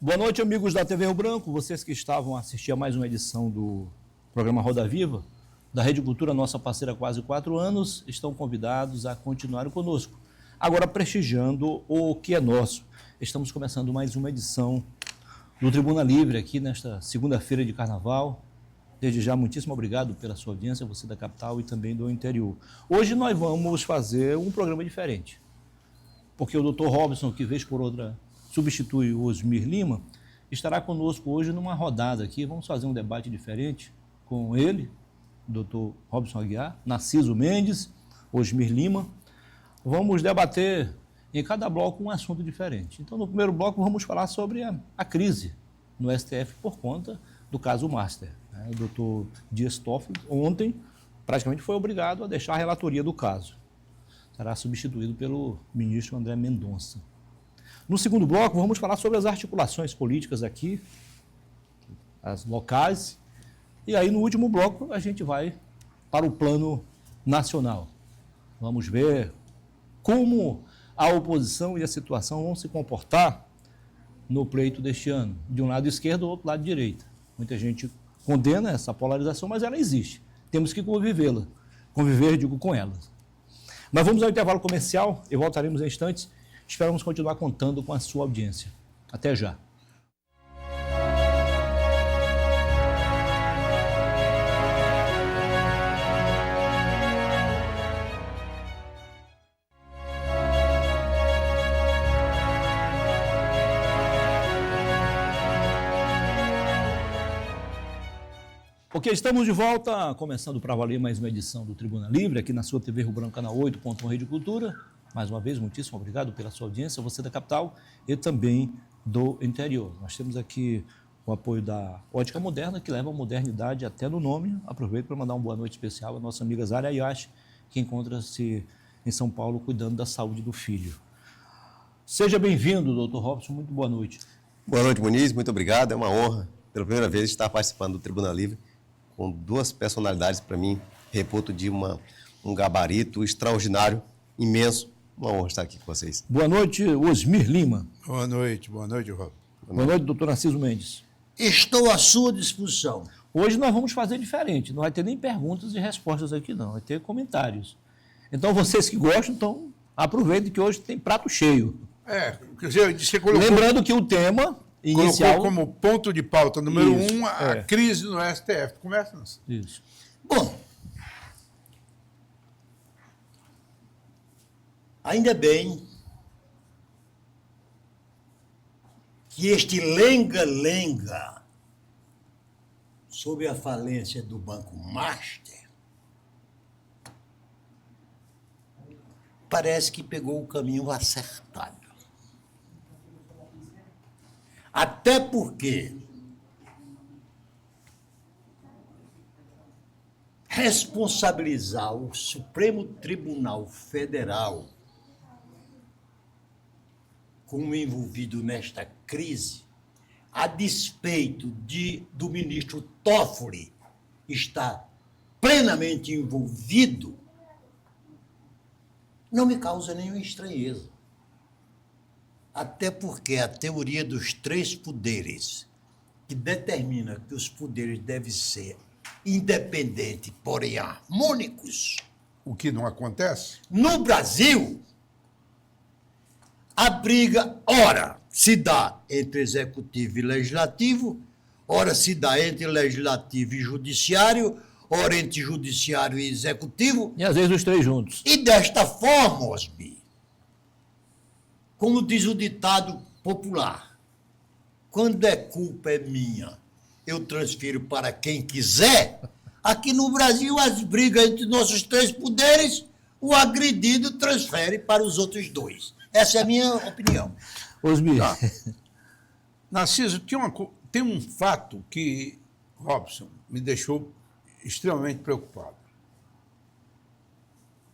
Boa noite, amigos da TV Rio Branco, vocês que estavam a assistir a mais uma edição do programa Roda Viva, da Rede Cultura, nossa parceira há quase 4 anos, estão convidados a continuar conosco. Agora prestigiando o que é nosso. Estamos começando mais uma edição do Tribuna Livre aqui nesta segunda-feira de Carnaval. Desde já, muitíssimo obrigado pela sua audiência, você da capital e também do interior. Hoje nós vamos fazer um programa diferente, porque o Dr. Robson, que vez por outra substitui o Osmir Lima, estará conosco hoje numa rodada aqui. Vamos fazer um debate diferente com ele, Dr. Robson Aguiar, Narciso Mendes, Osmir Lima. Vamos debater em cada bloco um assunto diferente. Então, no primeiro bloco, vamos falar sobre a crise no STF por conta do caso Master. O doutor Dias Toffoli, ontem, praticamente foi obrigado a deixar a relatoria do caso. Será substituído pelo ministro André Mendonça. No segundo bloco, vamos falar sobre as articulações políticas aqui, as locais. E aí, no último bloco, a gente vai para o plano nacional. Vamos ver como a oposição e a situação vão se comportar no pleito deste ano. De um lado esquerdo, do outro lado direita. Muita gente condena essa polarização, mas ela existe. Temos que convivê-la. Conviver, digo, com ela. Mas vamos ao intervalo comercial e voltaremos em instantes. Esperamos continuar contando com a sua audiência. Até já. Ok, estamos de volta, começando para valer mais uma edição do Tribuna Livre, aqui na sua TV Rio Branco, canal 8.1 Rede Cultura. Mais uma vez, muitíssimo obrigado pela sua audiência, você da capital e também do interior. Nós temos aqui o apoio da Ótica Moderna, que leva a modernidade até no nome. Aproveito para mandar uma boa noite especial à nossa amiga Zara Ayashi, que encontra-se em São Paulo cuidando da saúde do filho. Seja bem-vindo, doutor Robson, muito boa noite. Boa noite, Muniz, muito obrigado. É uma honra, pela primeira vez, estar participando do Tribuna Livre, com duas personalidades, para mim, reputo de um gabarito extraordinário, imenso. Uma honra estar aqui com vocês. Boa noite, Osmir Lima. Boa noite, Rob. Boa noite, doutor Narciso Mendes. Estou à sua disposição. Hoje nós vamos fazer diferente, não vai ter nem perguntas e respostas aqui não, vai ter comentários. Então vocês que gostam, então aproveitem que hoje tem prato cheio. Você colocou, lembrando que o tema inicial... colocou como ponto de pauta número Isso, 1 a crise no STF. Começa, Nancy. Isso. Bom, ainda bem que este lenga-lenga sobre a falência do Banco Master parece que pegou o caminho acertado. Até porque responsabilizar o Supremo Tribunal Federal como envolvido nesta crise, a despeito do ministro Toffoli estar plenamente envolvido, não me causa nenhuma estranheza. Até porque a teoria dos 3 poderes, que determina que os poderes devem ser independentes, porém harmônicos. O que não acontece? No Brasil, a briga, ora, se dá entre executivo e legislativo, ora se dá entre legislativo e judiciário, ora entre judiciário e executivo. E às vezes os 3 juntos. E desta forma, Osmi, como diz o ditado popular, quando é culpa é minha, eu transfiro para quem quiser. Aqui no Brasil, as brigas entre nossos 3 poderes, o agredido transfere para os outros 2. Essa é a minha opinião. Osmir. Tá. Narciso, tem um fato que, Robson, me deixou extremamente preocupado.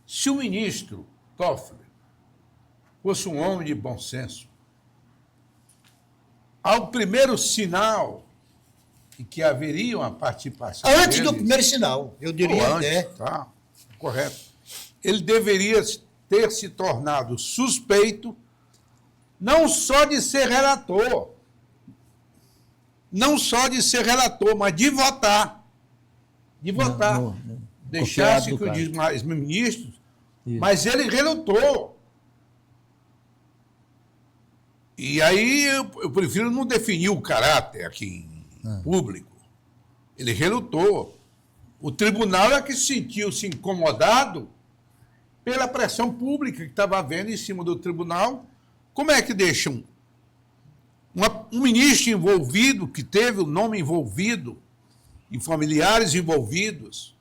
Se o ministro Toffoli fosse um homem de bom senso, ao primeiro sinal de que haveria uma participação Antes deles, do primeiro sinal, eu diria até. Tá, correto. Ele deveria ter se tornado suspeito não só de ser relator, não só de ser relator, mas de votar. De votar. Deixasse que os demais ministros, mas ele relatou. E aí eu prefiro não definir o caráter aqui em público. Ele relatou. O tribunal é que sentiu-se incomodado pela pressão pública que estava havendo em cima do tribunal. Como é que deixam um ministro envolvido, que teve o nome envolvido, e familiares envolvidos,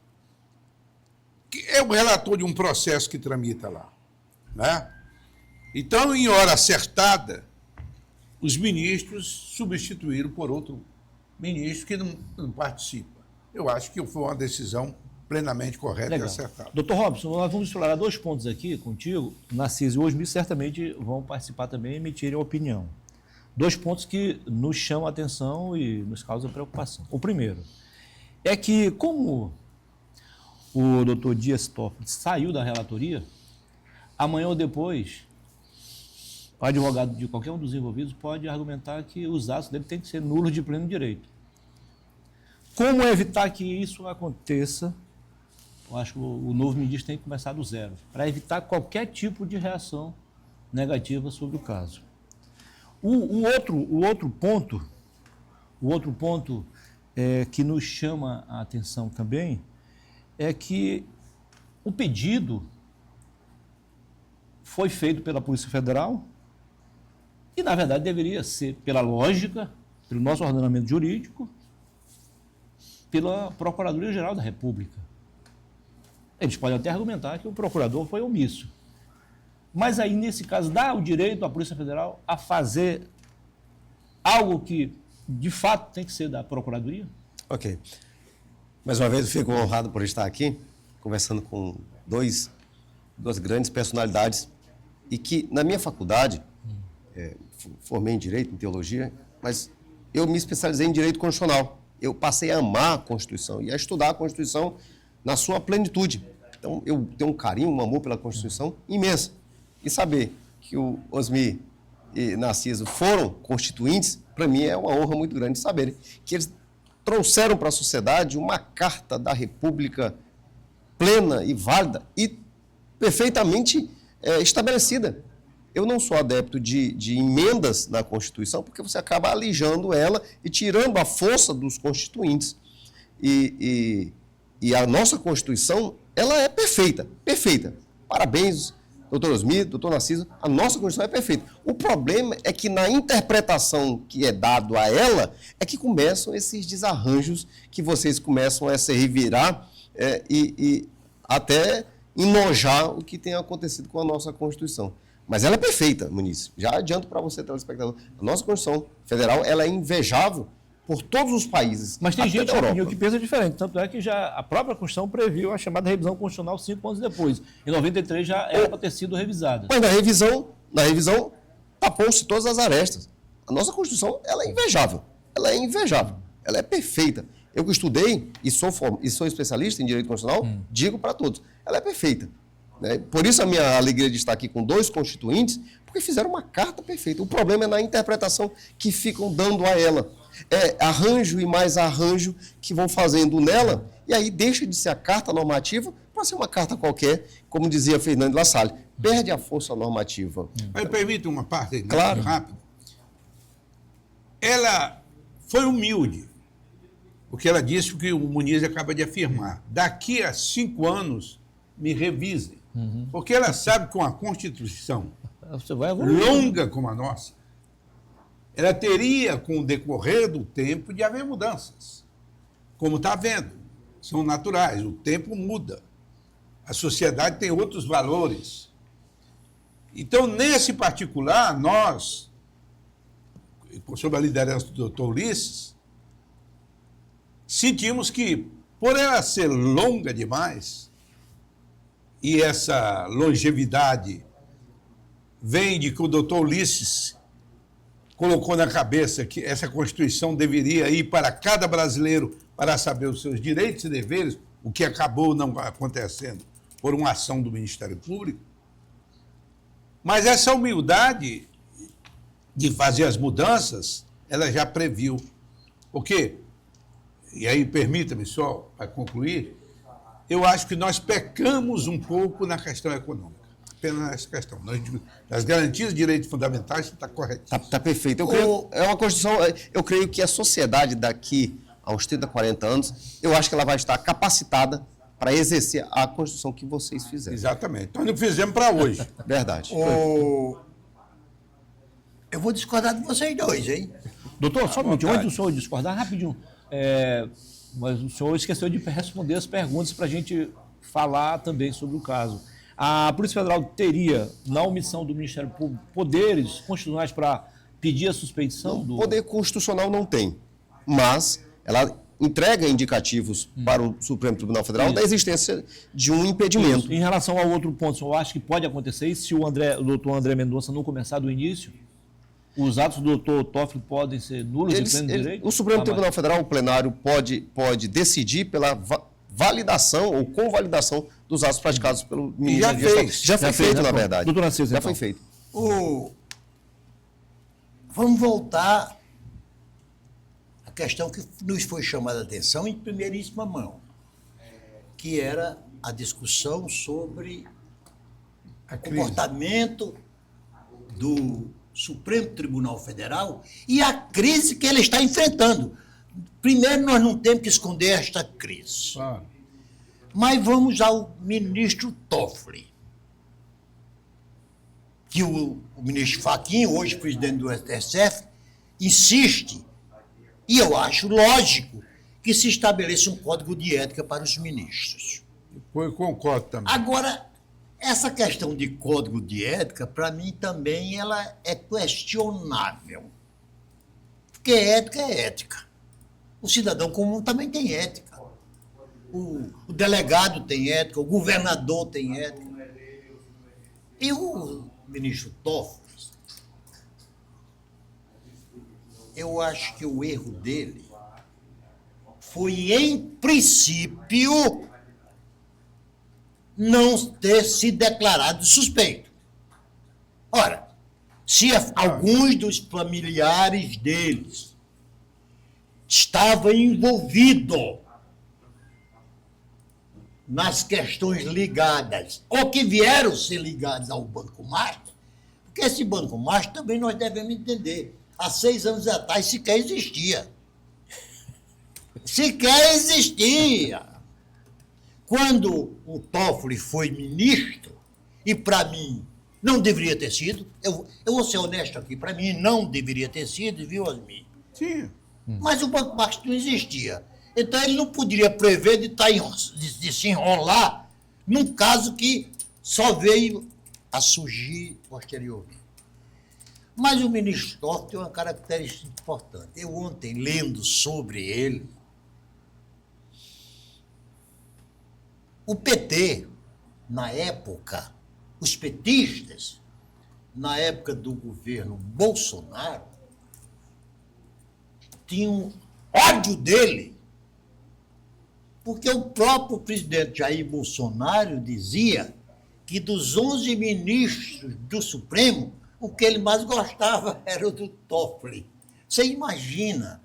que é o relator de um processo que tramita lá, né? Então, em hora acertada, os ministros substituíram por outro ministro que não participa. Eu acho que foi uma decisão plenamente correta. Legal. E acertada. Doutor Robson, nós vamos explorar 2 pontos aqui contigo. Narciso e Osmi certamente vão participar também e emitirem opinião. 2 pontos que nos chamam a atenção e nos causam preocupação. O primeiro é que, como o doutor Dias Toffoli saiu da relatoria, amanhã ou depois, o advogado de qualquer um dos envolvidos pode argumentar que os atos dele têm que ser nulos de pleno direito. Como evitar que isso aconteça? Eu acho que o novo ministro tem que começar do zero, para evitar qualquer tipo de reação negativa sobre o caso. O outro ponto que nos chama a atenção também é que o pedido foi feito pela Polícia Federal e, na verdade, deveria ser, pela lógica, pelo nosso ordenamento jurídico, pela Procuradoria-Geral da República. Eles podem até argumentar que o procurador foi omisso. Mas aí, nesse caso, dá o direito à Polícia Federal a fazer algo que, de fato, tem que ser da Procuradoria? Ok. Mais uma vez, eu fico honrado por estar aqui, conversando com duas grandes personalidades e que, na minha faculdade, formei em Direito, em Teologia, mas eu me especializei em Direito Constitucional. Eu passei a amar a Constituição e a estudar a Constituição na sua plenitude. Então, eu tenho um carinho, um amor pela Constituição imenso. E saber que o Osmi e Narciso foram constituintes, para mim é uma honra muito grande saber que eles trouxeram para a sociedade uma carta da República plena e válida e perfeitamente estabelecida. Eu não sou adepto de emendas na Constituição, porque você acaba alijando ela e tirando a força dos constituintes. E a nossa Constituição, ela é perfeita, perfeita. Parabéns, doutor Osmi, doutor Narciso, a nossa Constituição é perfeita. O problema é que na interpretação que é dado a ela, é que começam esses desarranjos que vocês começam a se revirar e até enojar o que tem acontecido com a nossa Constituição. Mas ela é perfeita, Muniz. Já adianto para você, telespectador. A nossa Constituição Federal, ela é invejável por todos os países. Mas tem gente que pensa diferente. Tanto é que já a própria Constituição previu a chamada revisão constitucional 5 anos depois. Em 93 já era para ter sido revisada. Mas na revisão tapou-se todas as arestas. A nossa Constituição, ela é invejável. Ela é invejável. Ela é perfeita. Eu que estudei e sou especialista em Direito Constitucional, digo para todos, ela é perfeita. Por isso a minha alegria de estar aqui com 2 constituintes, porque fizeram uma carta perfeita. O problema é na interpretação que ficam dando a ela. É arranjo e mais arranjo que vão fazendo nela, e aí deixa de ser a carta normativa para ser uma carta qualquer, como dizia Fernando La Salle. Perde a força normativa. Mas permite uma parte aí, claro. Rápido. Ela foi humilde, porque ela disse o que o Muniz acaba de afirmar. Daqui a 5 anos, me revisem. Porque ela sabe que uma Constituição longa como a nossa, ela teria, com o decorrer do tempo, de haver mudanças. Como está vendo, são naturais, o tempo muda. A sociedade tem outros valores. Então, nesse particular, nós, sob a liderança do Dr. Ulisses, sentimos que, por ela ser longa demais, e essa longevidade vem de que o doutor Ulisses colocou na cabeça que essa Constituição deveria ir para cada brasileiro para saber os seus direitos e deveres, o que acabou não acontecendo por uma ação do Ministério Público. Mas essa humildade de fazer as mudanças, ela já previu Porque, e aí permita-me só para concluir, eu acho que nós pecamos um pouco na questão econômica. Apenas nessa questão. As garantias de direitos fundamentais está correto. Tá perfeito. É uma Constituição, eu creio que a sociedade daqui a uns 30, 40 anos, eu acho que ela vai estar capacitada para exercer a Constituição que vocês fizeram. Exatamente. Nós não fizemos para hoje. Verdade. Eu vou discordar de vocês dois, hein? Doutor, só um minutinho, vontade. antes do senhor discordar, rapidinho. Mas o senhor esqueceu de responder as perguntas para a gente falar também sobre o caso. A Polícia Federal teria, na omissão do Ministério Público, poderes constitucionais para pedir a suspeição do... Poder constitucional não tem, mas ela entrega indicativos para o Supremo Tribunal Federal da existência de um impedimento. Em relação ao outro ponto, o senhor acha que pode acontecer isso se o doutor André Mendonça não começar do início? Os atos do doutor Toffoli podem ser nulos de pleno direito? O Supremo Tribunal Federal, o plenário, pode decidir pela validação ou convalidação dos atos praticados pelo ministro. Já foi feito, na verdade. Doutor Narciso, já então. foi feito. Vamos voltar à questão que nos foi chamada a atenção em primeiríssima mão, que era a discussão sobre o comportamento do Supremo Tribunal Federal e a crise que ele está enfrentando. Primeiro, nós não temos que esconder esta crise. Mas vamos ao ministro Toffoli, que o ministro Fachin, hoje presidente do STF, insiste, e eu acho lógico, que se estabeleça um código de ética para os ministros. Eu concordo também. Agora, essa questão de código de ética, para mim também, ela é questionável. Porque ética é ética. O cidadão comum também tem ética. O delegado tem ética, o governador tem ética. E o ministro Toffoli, eu acho que o erro dele foi, em princípio, não ter se declarado suspeito. Ora, se alguns dos familiares deles estavam envolvidos nas questões ligadas, ou que vieram ser ligados ao Banco Master, porque esse Banco Master também nós devemos entender. Há 6 anos atrás sequer existia. Sequer existia. Quando o Toffoli foi ministro, e para mim não deveria ter sido, eu vou ser honesto aqui, para mim não deveria ter sido, viu, Osmir? Sim. Mas o Banco Master não existia. Então ele não poderia prever de se enrolar num caso que só veio a surgir posteriormente. Mas o ministro Toffoli tem uma característica importante. Eu ontem, lendo sobre ele, o PT, na época, os petistas, na época do governo Bolsonaro, tinham ódio dele, porque o próprio presidente Jair Bolsonaro dizia que dos 11 ministros do Supremo, o que ele mais gostava era o do Toffoli. Você imagina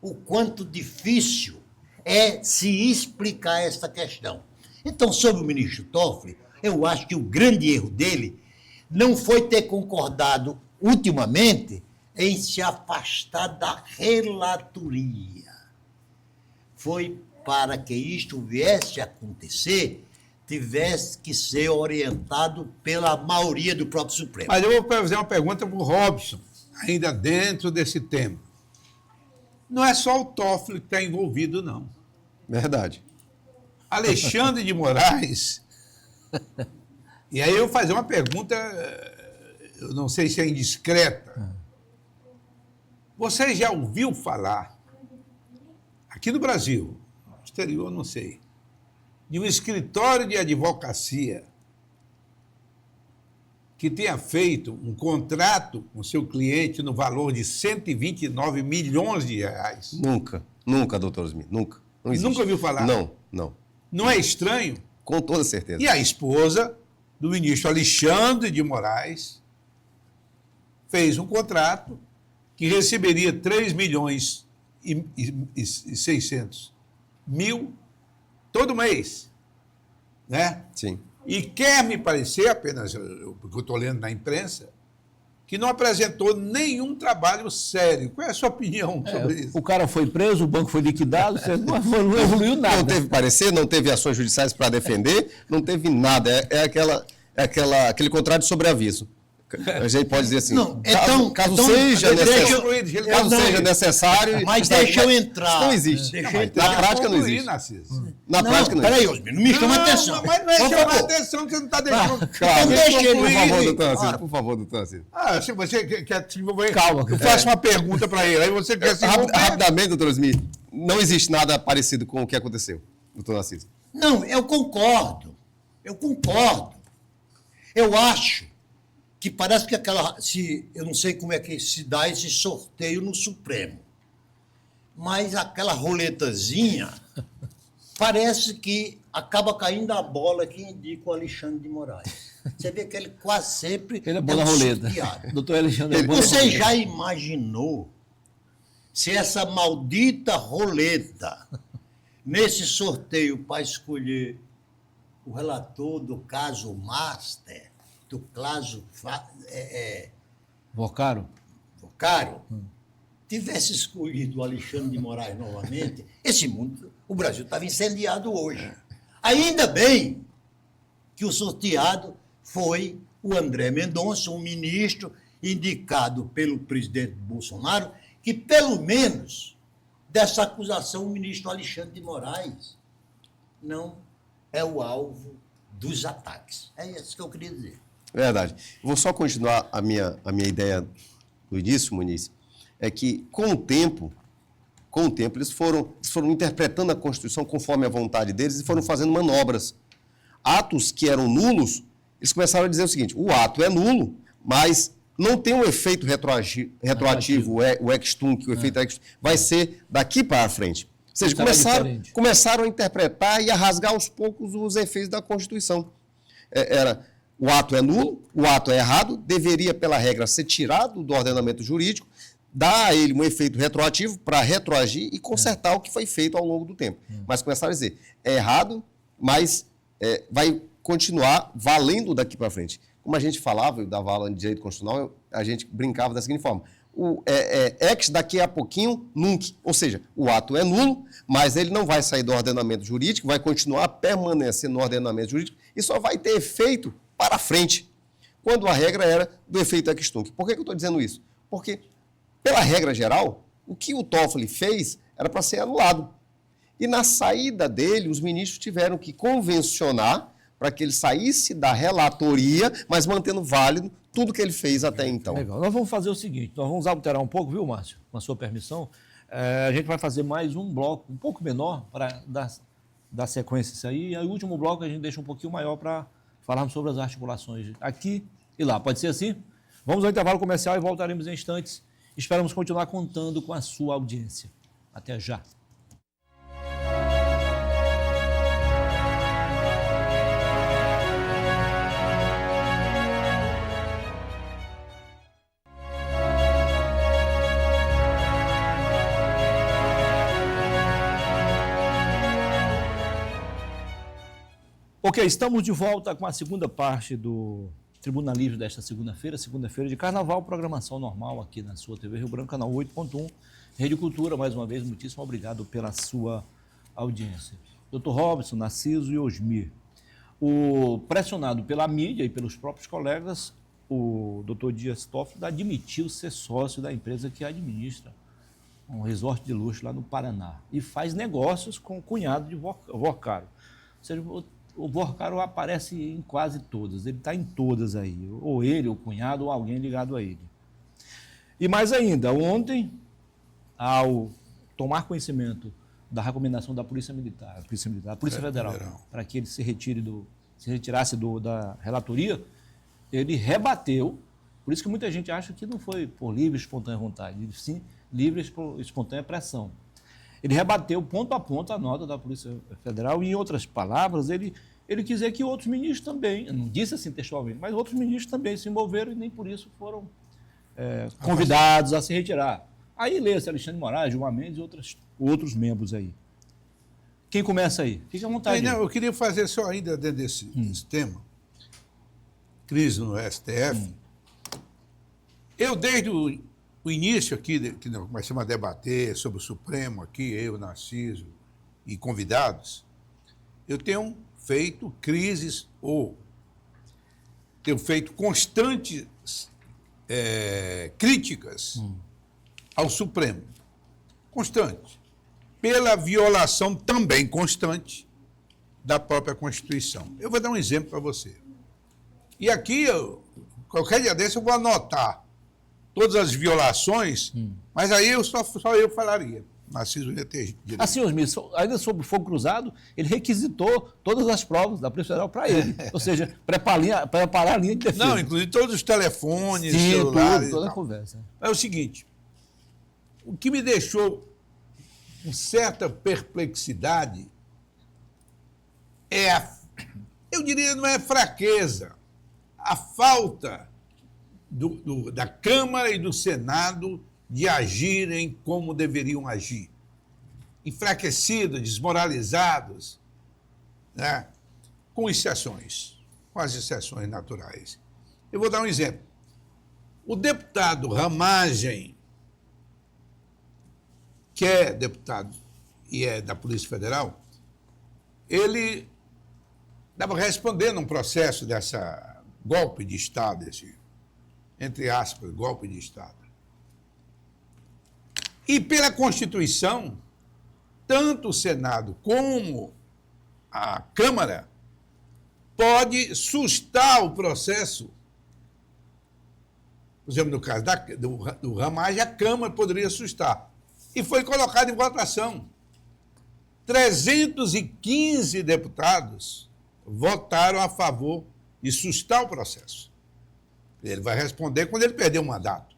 o quanto difícil é se explicar essa questão. Então, sobre o ministro Toffoli, eu acho que o grande erro dele não foi ter concordado ultimamente em se afastar da relatoria. Foi para que isto viesse a acontecer, tivesse que ser orientado pela maioria do próprio Supremo. Mas eu vou fazer uma pergunta para o Robson, ainda dentro desse tema. Não é só o Toffoli que está envolvido, não. Verdade. Alexandre de Moraes. E aí eu vou fazer uma pergunta, eu não sei se é indiscreta. Você já ouviu falar, aqui no Brasil, no exterior não sei, de um escritório de advocacia que tenha feito um contrato com seu cliente no valor de 129 milhões de reais? Nunca, doutor Osmir, nunca. Não existe. Nunca ouviu falar? Não. Não é estranho? Com toda certeza. E a esposa do ministro Alexandre de Moraes fez um contrato que receberia 3.600.000 todo mês, né? Sim. E quer me parecer, apenas porque eu estou lendo na imprensa, que não apresentou nenhum trabalho sério. Qual é a sua opinião sobre isso? O cara foi preso, o banco foi liquidado, você não evoluiu nada. Não teve parecer, não teve ações judiciais para defender, não teve nada. Aquele contrato de sobreaviso. A gente pode dizer assim, Não, caso então, seja deixa necessário... Mas deixa eu entrar. Isso não existe. Deixa Não, eu mas entrar. na prática não existe. Narciso. Na prática não Peraí, existe. Osmir, não me chama atenção. Mas não é Por chamar favor. atenção que você não está deixando. Claro. deixa ele, Por favor, doutor Ah. Narciso. Por favor, doutor Narciso. Se você quer se envolver, Calma. eu faço uma pergunta para ele, aí você quer se envolver. Rapidamente, doutor Osmir, não existe nada parecido com o que aconteceu, doutor Narciso. Não, eu concordo. Eu acho que parece que eu não sei como é que se dá esse sorteio no Supremo, mas aquela roletazinha parece que acaba caindo a bola que indica o Alexandre de Moraes. Você vê que ele quase sempre Ele é bom na roleta. sorteado. Doutor Alexandre é bom na Você roleta. já imaginou se essa maldita roleta, nesse sorteio para escolher o relator do caso Master, do caso Vocaro? Vocaro, tivesse escolhido o Alexandre de Moraes novamente, o Brasil estava incendiado hoje. Ainda bem que o sorteado foi o André Mendonça, um ministro indicado pelo presidente Bolsonaro, que pelo menos dessa acusação o ministro Alexandre de Moraes não é o alvo dos ataques. É isso que eu queria dizer. Verdade. Vou só continuar a minha ideia do início, Muniz, é que com o tempo eles foram interpretando a Constituição conforme a vontade deles e foram fazendo manobras. Atos que eram nulos, eles começaram a dizer o seguinte, o ato é nulo, mas não tem um efeito retroativo, o ex-tunc, o efeito ex-tunc, vai ser daqui para frente. Ou seja, começaram a interpretar e a rasgar aos poucos os efeitos da Constituição. O ato é nulo, o ato é errado, deveria, pela regra, ser tirado do ordenamento jurídico, dar a ele um efeito retroativo para retroagir e consertar o que foi feito ao longo do tempo. Mas começaram a dizer, é errado, mas vai continuar valendo daqui para frente. Como a gente falava, eu dava aula de direito constitucional, a gente brincava da seguinte forma, ex daqui a pouquinho, nunc. Ou seja, o ato é nulo, mas ele não vai sair do ordenamento jurídico, vai continuar a permanecer no ordenamento jurídico e só vai ter efeito para frente, quando a regra era do efeito ex-tunc. Por que eu estou dizendo isso? Porque, pela regra geral, o que o Toffoli fez era para ser anulado. E na saída dele, os ministros tiveram que convencionar para que ele saísse da relatoria, mas mantendo válido tudo que ele fez até então. Legal. Nós vamos fazer o seguinte, nós vamos alterar um pouco, viu, Márcio? Com a sua permissão. A gente vai fazer mais um bloco, um pouco menor, para dar sequência a isso aí. E o último bloco a gente deixa um pouquinho maior para falarmos sobre as articulações aqui e lá. Pode ser assim? Vamos ao intervalo comercial e voltaremos em instantes. Esperamos continuar contando com a sua audiência. Até já. Ok, estamos de volta com a segunda parte do Tribuna Livre desta segunda-feira de carnaval, programação normal aqui na sua TV Rio Branco, canal 8.1, Rede Cultura. Mais uma vez, muitíssimo obrigado pela sua audiência. Dr. Robson, Narciso e Osmir. Pressionado pela mídia e pelos próprios colegas, o Dr. Dias Toffoli admitiu ser sócio da empresa que administra um resort de luxo lá no Paraná e faz negócios com o cunhado de Vocaro. Ou seja, o Vocaro aparece em quase todas, ele está em todas aí, ou ele, o cunhado, ou alguém ligado a ele. E mais ainda, ontem, ao tomar conhecimento da recomendação da Polícia Militar, da Polícia Federal, para que ele se retirasse da relatoria, ele rebateu, por isso que muita gente acha que não foi por livre e espontânea vontade, sim livre e espontânea pressão. Ele rebateu ponto a ponto a nota da Polícia Federal e, em outras palavras, ele quis dizer que outros ministros também, não disse assim textualmente, mas outros ministros também se envolveram e nem por isso foram convidados a se retirar. Aí lê-se Alexandre de Moraes, Gilmar Mendes e outros membros aí. Quem começa aí? Fique à vontade. Não, eu queria fazer só ainda dentro desse tema, crise no STF. Eu, desde o início aqui, que nós começamos a debater sobre o Supremo aqui, eu, Narciso e convidados, eu tenho feito crises ou tenho feito constantes críticas ao Supremo. Constante. Pela violação também constante da própria Constituição. Eu vou dar um exemplo para você. E aqui, qualquer dia desse, eu vou anotar todas as violações, mas aí só eu falaria. Narciso ia ter direito. Assim, Osmir, ainda sobre o fogo cruzado, ele requisitou todas as provas da Polícia Federal para ele. Ou seja, preparar a linha de defesa. Não, inclusive todos os telefones, Sim, celulares. toda a conversa. É o seguinte, o que me deixou com certa perplexidade eu diria, não é fraqueza, a falta da Câmara e do Senado de agirem como deveriam agir. Enfraquecidos, desmoralizados, né? Com exceções, com as exceções naturais. Eu vou dar um exemplo. O deputado Ramagem, que é deputado e é da Polícia Federal, ele estava respondendo um processo dessa golpe de Estado, esse, entre aspas, golpe de Estado. E pela Constituição, tanto o Senado como a Câmara pode sustar o processo. Por exemplo, no caso do Ramagem, a Câmara poderia sustar. E foi colocado em votação. 315 deputados votaram a favor de sustar o processo. Ele vai responder quando ele perder o mandato.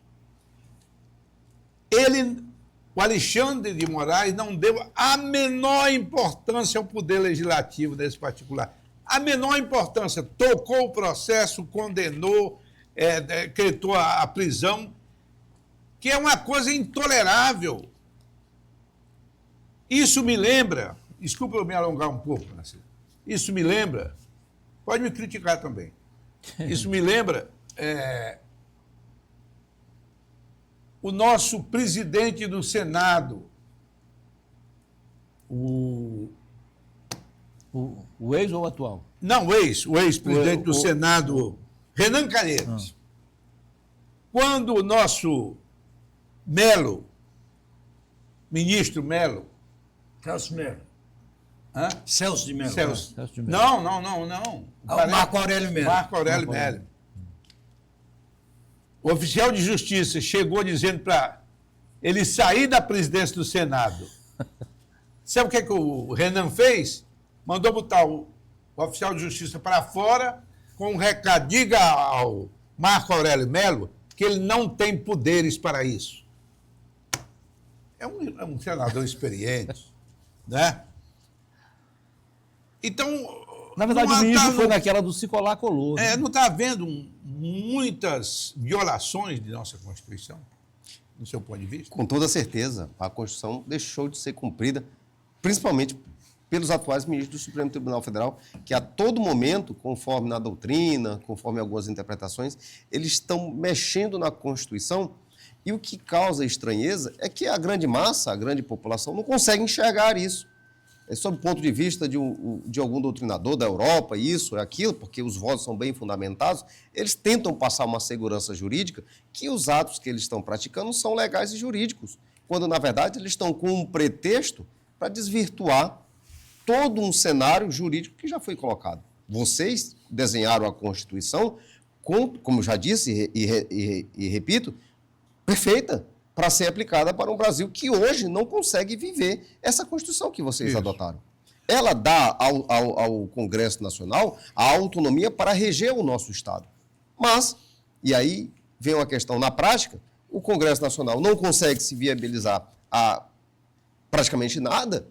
O Alexandre de Moraes não deu a menor importância ao poder legislativo nesse particular. A menor importância. Tocou o processo, condenou, decretou a prisão, que é uma coisa intolerável. Isso me lembra, desculpa eu me alongar um pouco, Narciso, isso me lembra, pode me criticar também, isso me lembra o nosso presidente do Senado, o ex ou o atual? Não, o ex-presidente do Senado, Renan Calheiros. Quando o nosso ministro Melo, Celso Melo. hã? Celso de Melo. Celso. Celso de Mello. Não. O Marco Aurélio Melo. Marco Aurélio Melo. O oficial de justiça chegou dizendo para ele sair da presidência do Senado. Sabe o que o Renan fez? Mandou botar o oficial de justiça para fora com um recado: diga ao Marco Aurélio Melo que ele não tem poderes para isso. É um senador experiente, né? Então, Na verdade, o ministro foi naquela do se colar, colou. Né? não está havendo muitas violações de nossa Constituição, do seu ponto de vista? Com toda certeza, a Constituição deixou de ser cumprida, principalmente pelos atuais ministros do Supremo Tribunal Federal, que a todo momento, conforme na doutrina, conforme algumas interpretações, eles estão mexendo na Constituição, e o que causa estranheza é que a grande massa, a grande população, não consegue enxergar isso. Sob o ponto de vista de algum doutrinador da Europa, isso é aquilo, porque os votos são bem fundamentados, eles tentam passar uma segurança jurídica que os atos que eles estão praticando são legais e jurídicos, quando, na verdade, eles estão com um pretexto para desvirtuar todo um cenário jurídico que já foi colocado. Vocês desenharam a Constituição, como já disse e repito, perfeita para ser aplicada para um Brasil que hoje não consegue viver essa Constituição que vocês adotaram. Ela dá ao Congresso Nacional a autonomia para reger o nosso Estado. Mas, e aí vem uma questão na prática, o Congresso Nacional não consegue se viabilizar a praticamente nada,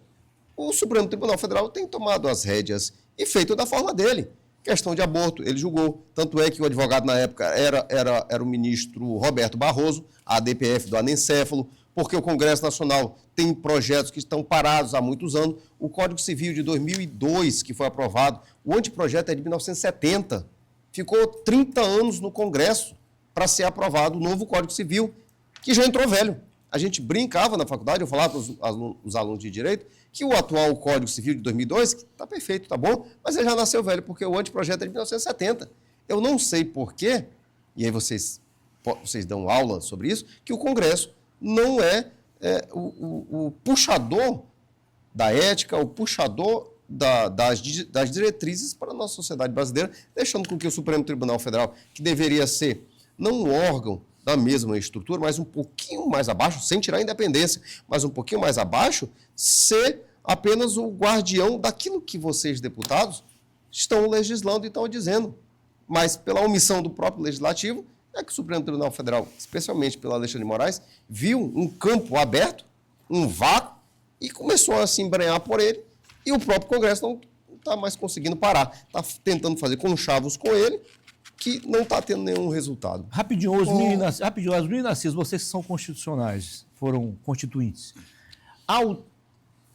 o Supremo Tribunal Federal tem tomado as rédeas e feito da forma dele. questão de aborto, ele julgou. Tanto é que o advogado na época era o ministro Roberto Barroso, a ADPF do anencéfalo, porque o Congresso Nacional tem projetos que estão parados há muitos anos. O Código Civil de 2002, que foi aprovado, o anteprojeto é de 1970. Ficou 30 anos no Congresso para ser aprovado o novo Código Civil, que já entrou velho. A gente brincava na faculdade, eu falava para os alunos de Direito, que o atual Código Civil de 2002 está perfeito, está bom, mas ele já nasceu velho, porque o anteprojeto é de 1970. Eu não sei por quê, e aí vocês dão aula sobre isso, que o Congresso não é, o puxador da ética, o puxador das diretrizes para a nossa sociedade brasileira, deixando com que o Supremo Tribunal Federal, que deveria ser não um órgão da mesma estrutura, mas um pouquinho mais abaixo, sem tirar a independência, mas um pouquinho mais abaixo, ser apenas o guardião daquilo que vocês, deputados, estão legislando e estão dizendo. Mas pela omissão do próprio Legislativo, é que o Supremo Tribunal Federal, especialmente pelo Alexandre de Moraes, viu um campo aberto, um vácuo, e começou a se embrenhar por ele, e o próprio Congresso não está mais conseguindo parar. Está tentando fazer conchavos com ele, que não está tendo nenhum resultado. Rapidinho, Osmir e Narciso, vocês que são constitucionais, foram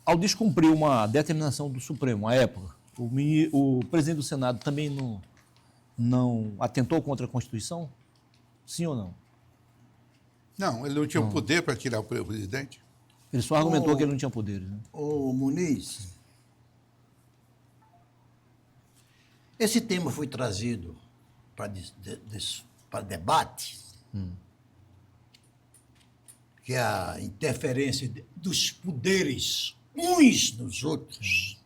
ao descumprir uma determinação do Supremo, à época, o presidente do Senado também não atentou contra a Constituição? Sim ou não? Não, ele não tinha o poder para tirar o presidente. Ele só argumentou que ele não tinha poderes. Né? Ô, Muniz, esse tema foi trazido para debate, que é a interferência dos poderes uns nos outros,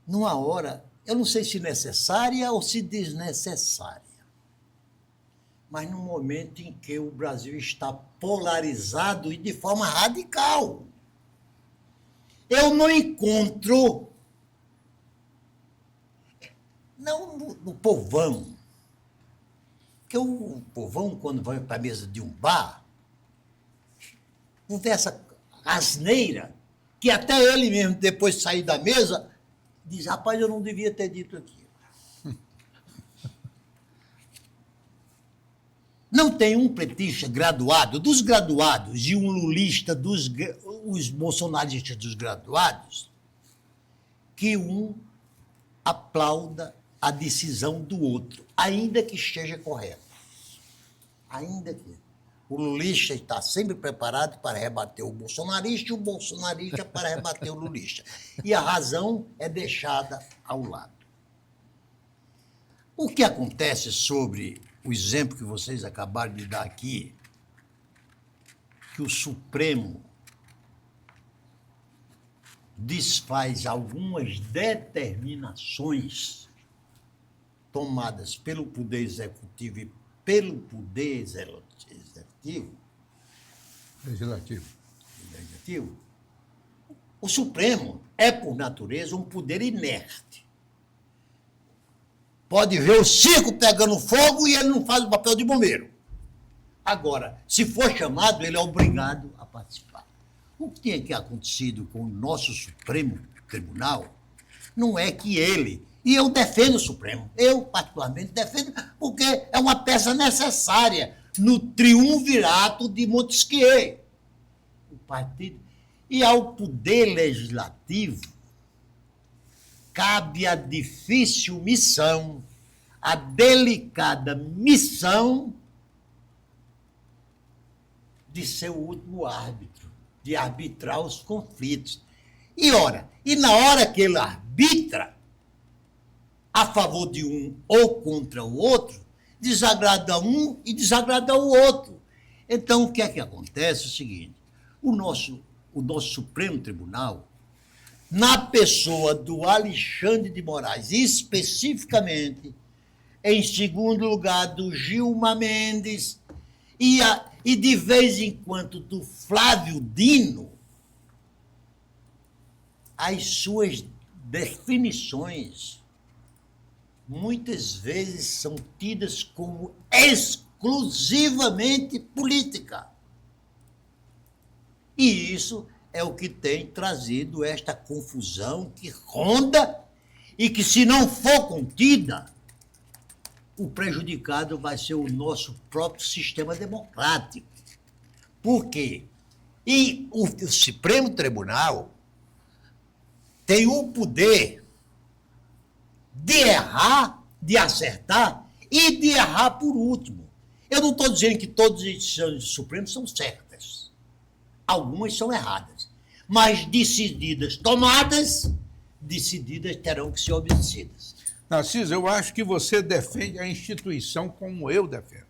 numa hora, eu não sei se necessária ou se desnecessária, mas num momento em que o Brasil está polarizado e de forma radical. Eu não encontro, não no povão, porque o povão, quando vai para a mesa de um bar, conversa asneira, que até ele mesmo, depois de sair da mesa, diz, rapaz, eu não devia ter dito aquilo. Não tem um petista graduado, dos graduados, e um lulista os bolsonaristas dos graduados, que um aplauda a decisão do outro, ainda que esteja correta. Ainda que. O lulista está sempre preparado para rebater o bolsonarista e o bolsonarista para rebater o lulista. E a razão é deixada ao lado. O que acontece sobre o exemplo que vocês acabaram de dar aqui, que o Supremo desfaz algumas determinações tomadas pelo Poder Executivo e pelo Poder Legislativo, o Supremo é, por natureza, um poder inerte. Pode ver o circo pegando fogo e ele não faz o papel de bombeiro. Agora, se for chamado, ele é obrigado a participar. O que tem acontecido com o nosso Supremo Tribunal não é que ele... E eu defendo o Supremo. Eu, particularmente, defendo porque é uma peça necessária no triunvirato de Montesquieu. O partido. E ao Poder Legislativo cabe a difícil missão, a delicada missão de ser o último árbitro, de arbitrar os conflitos. E na hora que ele arbitra a favor de um ou contra o outro, desagrada um e desagrada o outro. Então, o que é que acontece? É o seguinte, o nosso Supremo Tribunal, na pessoa do Alexandre de Moraes, especificamente, em segundo lugar do Gilmar Mendes e de vez em quando do Flávio Dino, as suas definições muitas vezes são tidas como exclusivamente política. E isso é o que tem trazido esta confusão que ronda e que, se não for contida, o prejudicado vai ser o nosso próprio sistema democrático. Por quê? E o Supremo Tribunal tem o poder de errar, de acertar e de errar por último. Eu não estou dizendo que todas as decisões do Supremo são certas. Algumas são erradas. Mas decididas, tomadas, decididas terão que ser obedecidas. Narciso, eu acho que você defende a instituição como eu defendo.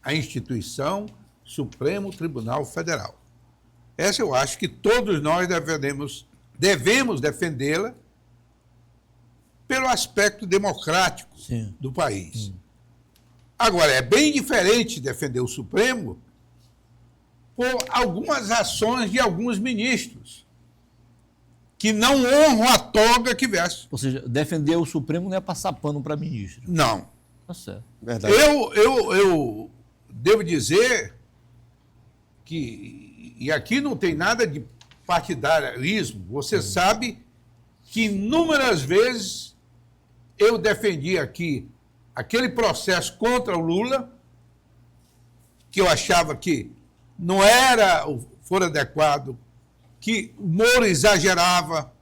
A instituição Supremo Tribunal Federal. Essa eu acho que todos nós devemos defendê-la pelo aspecto democrático Sim. do país. Agora, é bem diferente defender o Supremo por algumas ações de alguns ministros que não honram a toga que vestem. Ou seja, defender o Supremo não é passar pano para ministro. Não. Tá certo. Verdade. Eu devo dizer que, e aqui não tem nada de partidarismo, você sabe que inúmeras vezes eu defendi aqui aquele processo contra o Lula, que eu achava que não fora adequado, que o Moro exagerava.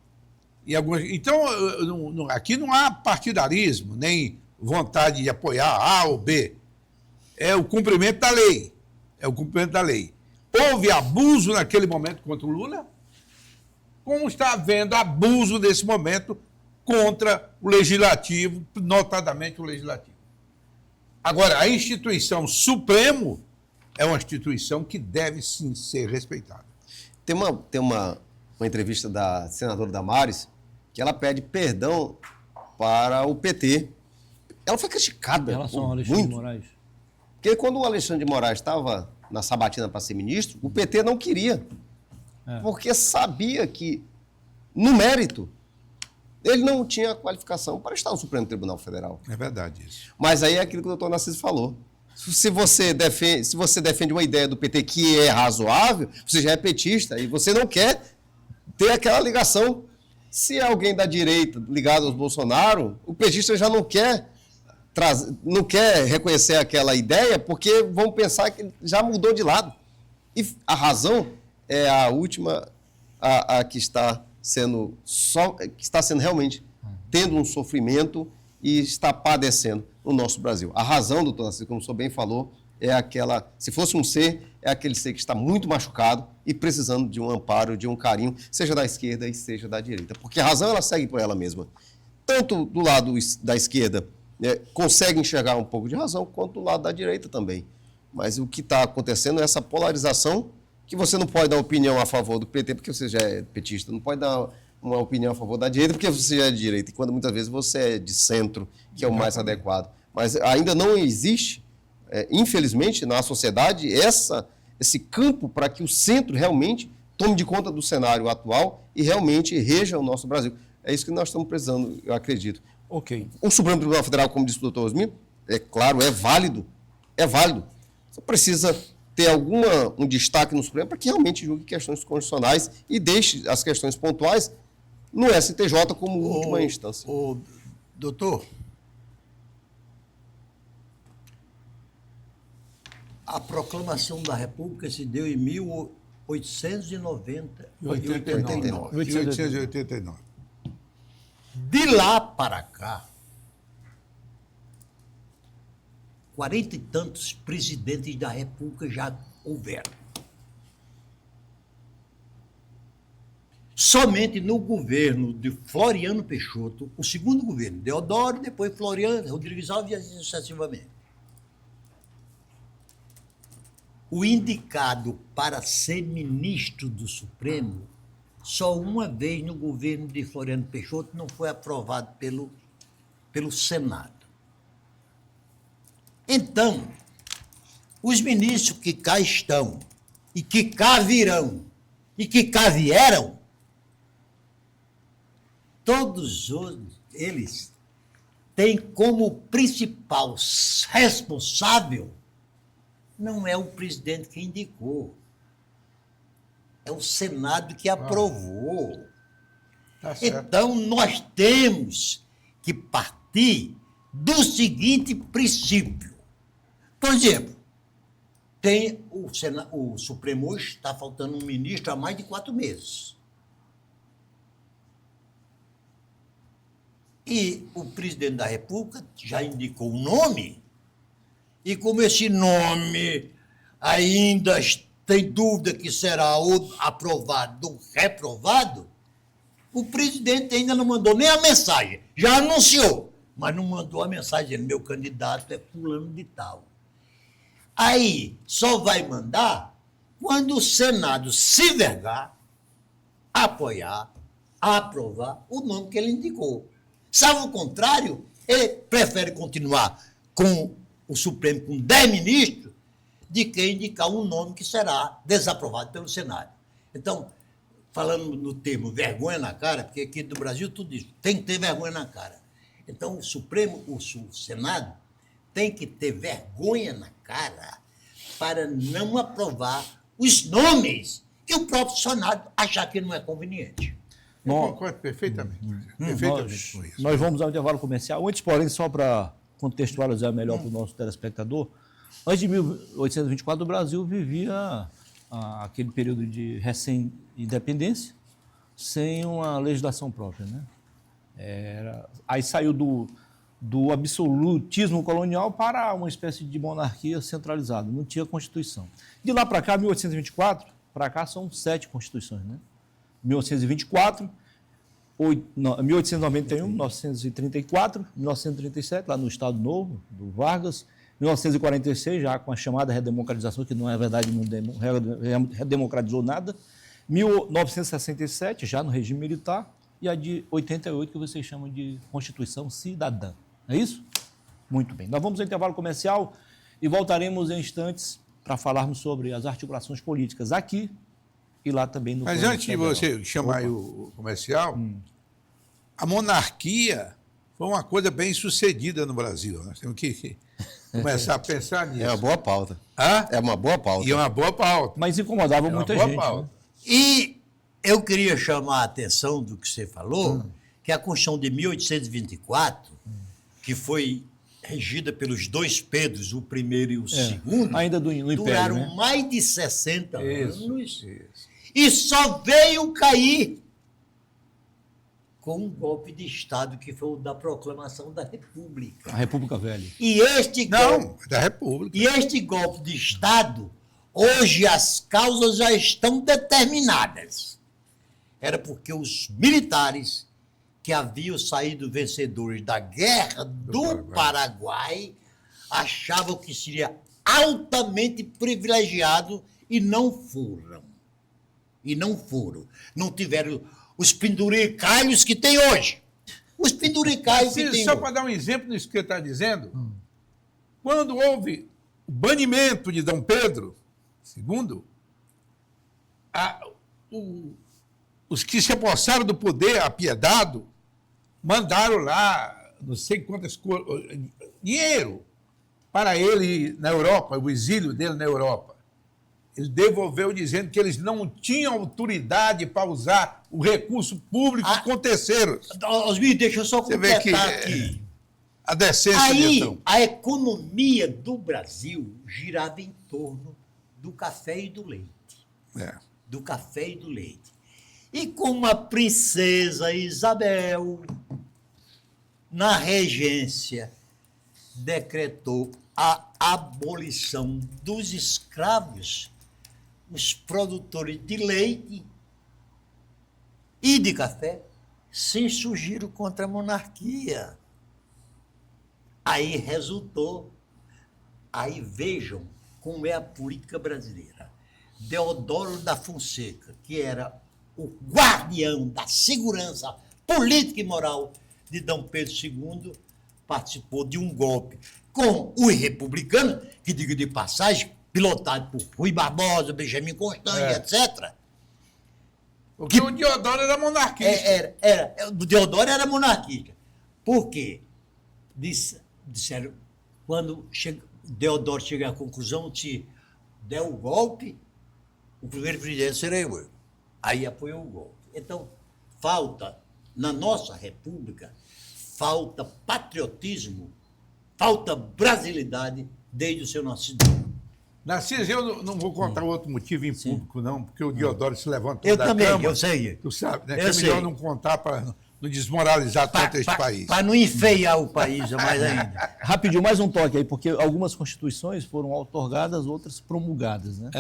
Então, aqui não há partidarismo, nem vontade de apoiar A ou B. É o cumprimento da lei. É o cumprimento da lei. Houve abuso naquele momento contra o Lula, como está havendo abuso nesse momento contra o Legislativo, notadamente o Legislativo. Agora, a instituição Supremo é uma instituição que deve sim ser respeitada. Tem uma entrevista da senadora Damares que ela pede perdão para o PT. Ela foi criticada Em relação ao Alexandre de Moraes. Porque quando o Alexandre de Moraes estava na sabatina para ser ministro, o PT não queria. Porque sabia que, no mérito, ele não tinha qualificação para estar no Supremo Tribunal Federal. É verdade isso. Mas aí é aquilo que o doutor Narciso falou. Se você defende uma ideia do PT que é razoável, você já é petista e você não quer ter aquela ligação. Se é alguém da direita ligado aos Bolsonaro, o petista já não quer reconhecer aquela ideia porque vão pensar que já mudou de lado. E a razão é a última, a que está sendo realmente tendo um sofrimento e está padecendo no nosso Brasil. A razão, doutor Narciso, como o senhor bem falou, é aquela, se fosse um ser, é aquele ser que está muito machucado e precisando de um amparo, de um carinho, seja da esquerda e seja da direita. Porque a razão, ela segue por ela mesma. Tanto do lado da esquerda, consegue enxergar um pouco de razão, quanto do lado da direita também. Mas o que está acontecendo é essa polarização, que você não pode dar opinião a favor do PT porque você já é petista, não pode dar uma opinião a favor da direita porque você já é de direita, e quando muitas vezes você é de centro, que é o mais adequado. Mas ainda não existe, infelizmente, na sociedade, esse campo para que o centro realmente tome de conta do cenário atual e realmente reja o nosso Brasil. É isso que nós estamos precisando, eu acredito. Ok. O Supremo Tribunal Federal, como disse o doutor Osmir, é claro, é válido. Só precisa ter um destaque no Supremo para que realmente julgue questões constitucionais e deixe as questões pontuais no STJ como última instância. Doutor, a proclamação da República se deu em 1889. 1889. De lá para cá, 40 e tantos presidentes da República já houveram. Somente no governo de Floriano Peixoto, o segundo governo, Deodoro, depois Floriano, Rodrigues Alves e assim sucessivamente. O indicado para ser ministro do Supremo, só uma vez no governo de Floriano Peixoto não foi aprovado pelo Senado. Então, os ministros que cá estão, e que cá virão, e que cá vieram, todos eles têm como principal responsável, não é o presidente que indicou, é o Senado que aprovou. Tá certo. Então, nós temos que partir do seguinte princípio. Por exemplo, tem o Supremo hoje está faltando um ministro há mais de 4 meses. E o presidente da República já indicou o nome, e como esse nome ainda tem dúvida que será ou aprovado ou reprovado, o presidente ainda não mandou nem a mensagem. Já anunciou, mas não mandou a mensagem dizendo, meu candidato é fulano de tal. Aí só vai mandar quando o Senado se vergar, apoiar, aprovar o nome que ele indicou. Salvo o contrário, ele prefere continuar com o Supremo com 10 ministros de que indicar um nome que será desaprovado pelo Senado. Então, falando no termo vergonha na cara, porque aqui do Brasil tudo isso, tem que ter vergonha na cara. Então, o Senado tem que ter vergonha na cara para não aprovar os nomes que o próprio Senado achar que não é conveniente. Eu concordo perfeitamente. Perfeitamente com isso. Nós vamos ao intervalo comercial. Antes, porém, só para contextualizar melhor para o nosso telespectador, antes de 1824, o Brasil vivia aquele período de recém-independência sem uma legislação própria, né? Aí saiu do absolutismo colonial para uma espécie de monarquia centralizada, não tinha Constituição. De lá para cá, 1824, para cá são 7 constituições, né? 1824, 1891, 1934, 1937, lá no Estado Novo, do Vargas, 1946, já com a chamada redemocratização, que não é verdade, não redemocratizou nada, 1967, já no regime militar, e a de 88, que vocês chamam de Constituição Cidadã. É isso? Muito bem. Nós vamos ao intervalo comercial e voltaremos em instantes para falarmos sobre as articulações políticas aqui e lá também no Mas antes de você chamar o comercial, a monarquia foi uma coisa bem sucedida no Brasil. Nós temos que começar a pensar nisso. É uma boa pauta. Hã? É uma boa pauta. E é uma boa pauta. Mas incomodava muita boa gente. pauta. Né? E eu queria chamar a atenção do que você falou, que a Constituição de 1824, que foi regida pelos 2 Pedros, o primeiro e o segundo, ainda no Império, duraram né? mais de 60 Isso, anos isso. e só veio cair com um golpe de Estado que foi o da proclamação da República. A República Velha. E este Não, da República. E este golpe de Estado, hoje as causas já estão determinadas. Era porque os militares que haviam saído vencedores da guerra do Paraguai achavam que seria altamente privilegiado e não foram. E não foram. Não tiveram os penduricalhos que tem hoje. Os penduricalhos que tem Só hoje. para dar um exemplo nisso que você está dizendo, quando houve o banimento de Dom Pedro II, os que se apossaram do poder apiedado mandaram lá, não sei quantas dinheiro para ele na Europa, o exílio dele na Europa. Ele devolveu dizendo que eles não tinham autoridade para usar o recurso público com terceiros. Osmir, deixa eu só Você vê que completar aqui. a decência Aí, então. a economia do Brasil girava em torno do café e do leite. Do café e do leite. E como a princesa Isabel, na regência, decretou a abolição dos escravos, os produtores de leite e de café se insurgiram contra a monarquia. Aí resultou, aí vejam como é a política brasileira. Deodoro da Fonseca, que era o guardião da segurança política e moral de Dom Pedro II, participou de um golpe com os republicanos, que, diga de passagem, pilotado por Rui Barbosa, Benjamin Constant, etc. Porque o Deodoro era monarquista. O Deodoro era monarquista. Por quê? Disseram, quando Deodoro chega à conclusão, se der o golpe, o primeiro presidente será eu. Aí apoiou o golpe. Então, falta na nossa República, falta patriotismo, falta brasilidade desde o seu nascimento. Narciso, eu não vou contar outro motivo em público, não, porque o Diodoro se levantou Eu da também, cama. eu sei. Tu sabe, né? Eu Que é melhor sei. não contar para não desmoralizar tanto esse país. Para não enfeiar o país mais ainda. Rapidinho, mais um toque aí, porque algumas constituições foram outorgadas, outras promulgadas, né?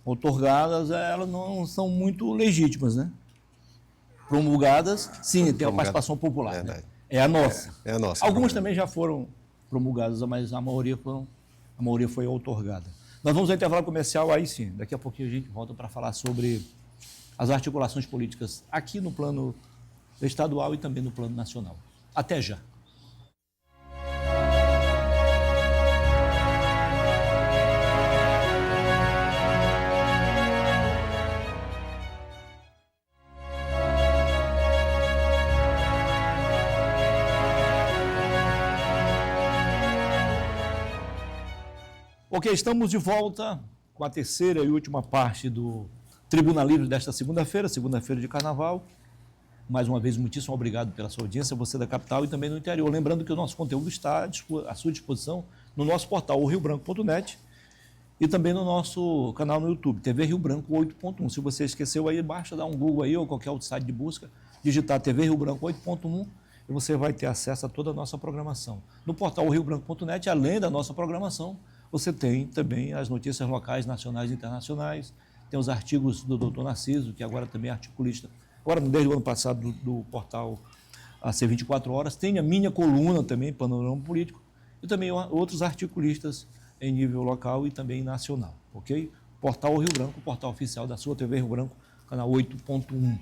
Outorgadas, elas não são muito legítimas, né? Promulgadas, sim, tem a participação popular. Né? Verdade. É a nossa. É a nossa. Algumas também já foram promulgadas, mas a maioria foi outorgada. Nós vamos ao intervalo comercial, aí sim, daqui a pouquinho a gente volta para falar sobre as articulações políticas aqui no plano estadual e também no plano nacional. Até já. Ok, estamos de volta com a terceira e última parte do Tribuna Livre desta segunda-feira de carnaval. Mais uma vez, muitíssimo obrigado pela sua audiência, você da capital e também no interior. Lembrando que o nosso conteúdo está à sua disposição no nosso portal, o riobranco.net, e também no nosso canal no YouTube, TV Rio Branco 8.1. Se você esqueceu aí, basta dar um Google aí ou qualquer outro site de busca, digitar TV Rio Branco 8.1 e você vai ter acesso a toda a nossa programação. No portal riobranco.net, além da nossa programação, você tem também as notícias locais, nacionais e internacionais, tem os artigos do Dr. Narciso, que agora também é articulista, agora desde o ano passado do portal AC 24 Horas, tem a minha coluna também, Panorama Político, e também outros articulistas em nível local e também nacional, ok? Portal Rio Branco, portal oficial da sua TV Rio Branco, canal 8.1.